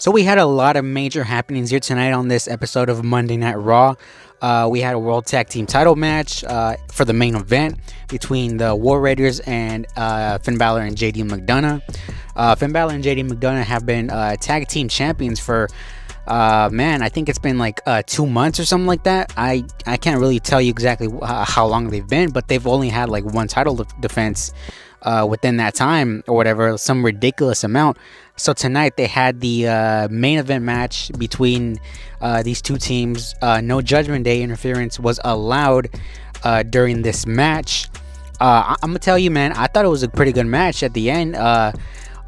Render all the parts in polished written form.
So we had a lot of major happenings here tonight on this episode of Monday Night Raw. We had a World Tag Team title match for the main event between the War Raiders and Finn Balor and JD McDonough. Finn Balor and JD McDonough have been tag team champions for I think it's been like 2 months or something like that. I can't really tell you exactly how long they've been, but they've only had like one title defense within that time or whatever, some ridiculous amount. So tonight they had the main event match between these two teams. No Judgment Day interference was allowed during this match. I'm gonna tell you, man, I thought it was a pretty good match at the end.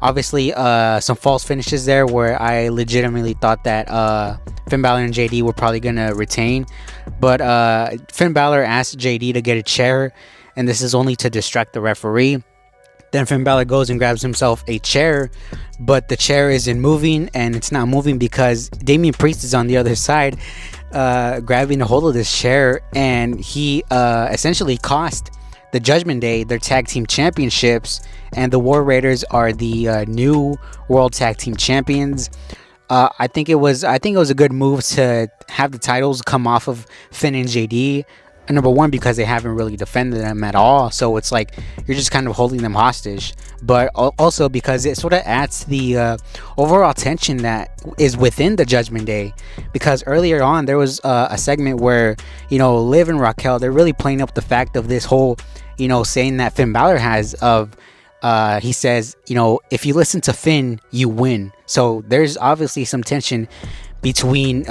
Obviously, some false finishes there where I legitimately thought that Finn Balor and JD were probably gonna retain, but Finn Balor asked JD to get a chair, and this is only to distract the referee. Then Finn Balor goes and grabs himself a chair, but the chair isn't moving, and it's not moving because Damian Priest is on the other side grabbing a hold of this chair, and he essentially cost the Judgment Day their tag team championships, and the War Raiders are the new World Tag Team Champions. I think it was a good move to have the titles come off of Finn and JD. Number one, because they haven't really defended them at all, so it's like you're just kind of holding them hostage, but also because it sort of adds to the overall tension that is within the Judgment Day. Because earlier on there was a segment where, Liv and Raquel, they're really playing up the fact of this whole saying that Finn Balor has of he says, if you listen to Finn, you win. So there's obviously some tension between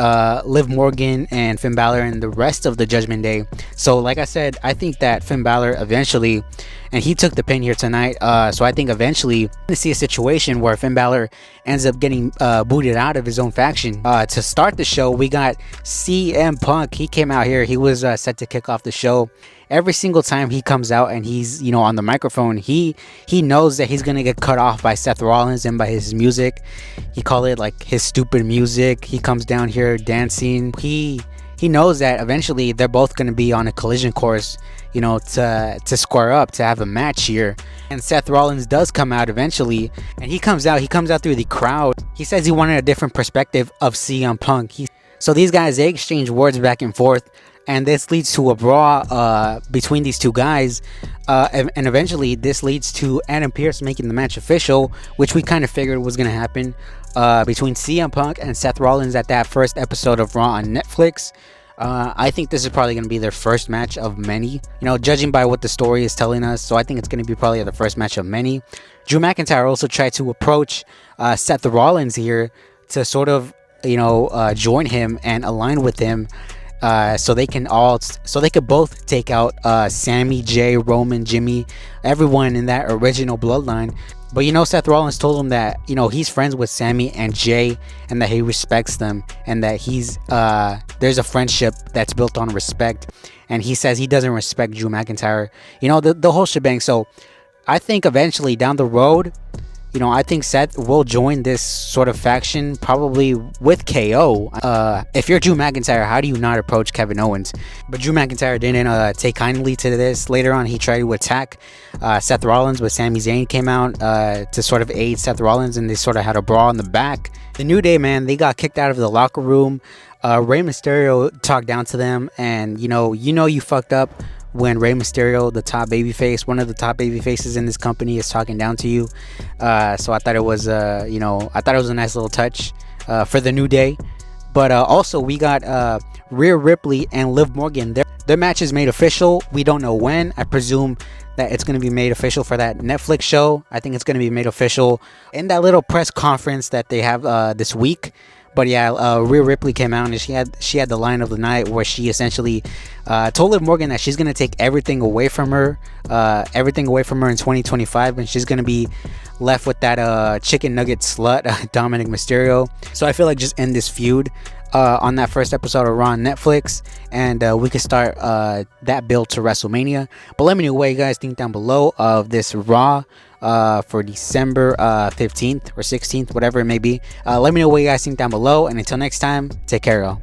Liv Morgan and Finn Balor and the rest of the Judgment Day. So like I said, I think that Finn Balor eventually, and he took the pin here tonight, so I think eventually to see a situation where Finn Balor ends up getting booted out of his own faction. To start the show, we got CM Punk. He came out here. He was set to kick off the show. Every single time he comes out and he's on the microphone, he knows that he's gonna get cut off by Seth Rollins and by his music. He called it like his stupid music. He comes down here dancing. He knows that eventually they're both gonna be on a collision course, to square up, to have a match here. And Seth Rollins does come out eventually, and he comes out through the crowd. He says he wanted a different perspective of CM Punk. So these guys, they exchange words back and forth, and this leads to a brawl between these two guys, and eventually this leads to Adam Pearce making the match official, which we kind of figured was going to happen between CM Punk and Seth Rollins at that first episode of Raw on Netflix. I think this is probably going to be their first match of many, judging by what the story is telling us. So I think it's going to be probably the first match of many. Drew McIntyre also tried to approach Seth Rollins here to sort of join him and align with him, so they could both take out Sammy, Jay, Roman, Jimmy, everyone in that original bloodline. But Seth Rollins told him that he's friends with Sammy and Jay, and that he respects them, and that there's a friendship that's built on respect, and he says he doesn't respect Drew McIntyre, the whole shebang. So I think eventually down the road, I think Seth will join this sort of faction, probably with KO. If you're Drew McIntyre, how do you not approach Kevin Owens? But Drew McIntyre didn't take kindly to this. Later on, he tried to attack Seth Rollins, but Sami Zayn came out to sort of aid Seth Rollins, and they sort of had a brawl in the back. The New Day, man, they got kicked out of the locker room. Rey Mysterio talked down to them, and you fucked up when Rey Mysterio, the top babyface, one of the top babyfaces in this company, is talking down to you. So I thought it was a nice little touch for the New Day. But also we got Rhea Ripley and Liv Morgan. Their match is made official. We don't know when. I presume that it's going to be made official for that Netflix show. I think it's going to be made official in that little press conference that they have this week. But yeah, Rhea Ripley came out and she had the line of the night where she essentially told Liv Morgan that she's gonna take everything away from her in 2025, and she's gonna be left with that chicken nugget slut Dominic Mysterio. So I feel like just end this feud on that first episode of Raw on Netflix, and we could start that build to WrestleMania. But let me know what you guys think down below of this Raw for December 15th or 16th, whatever it may be. Let me know what you guys think down below, and until next time, take care, y'all.